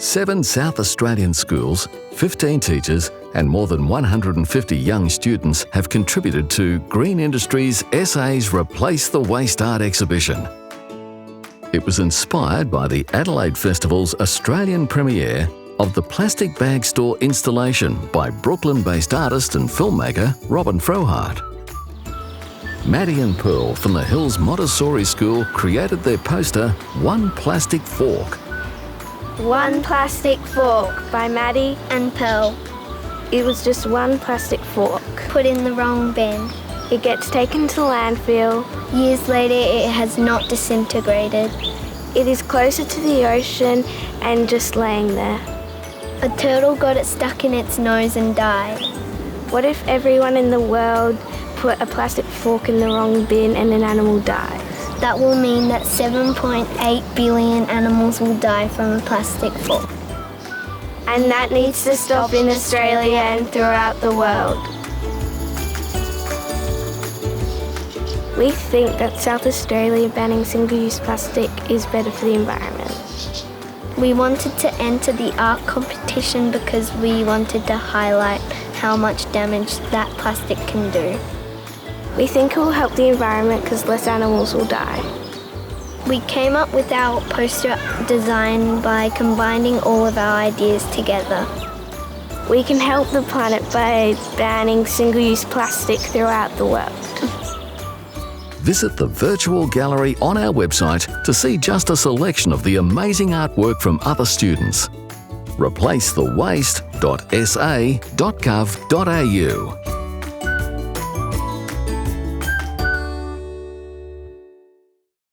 7 South Australian schools, 15 teachers and more than 150 young students have contributed to Green Industries SA's Replace the Waste Art exhibition. It was inspired by the Adelaide Festival's Australian premiere of the Plastic Bag Store installation by Brooklyn-based artist and filmmaker Robin Frohardt. Maddie and Pearl from the Hills Montessori School created their poster, One Plastic Fork. One plastic fork by Maddie and Pearl. It was just one plastic fork. Put in the wrong bin. It gets taken to landfill. Years later, it has not disintegrated. It is closer to the ocean and just laying there. A turtle got it stuck in its nose and died. What if everyone in the world put a plastic fork in the wrong bin and an animal dies? That will mean that 7.8 billion animals will die from a plastic fork. And that needs to stop in Australia and throughout the world. We think that South Australia banning single-use plastic is better for the environment. We wanted to enter the art competition because we wanted to highlight how much damage that plastic can do. We think it will help the environment because less animals will die. We came up with our poster design by combining all of our ideas together. We can help the planet by banning single-use plastic throughout the world. Visit the virtual gallery on our website to see just a selection of the amazing artwork from other students. Replacethewaste.sa.gov.au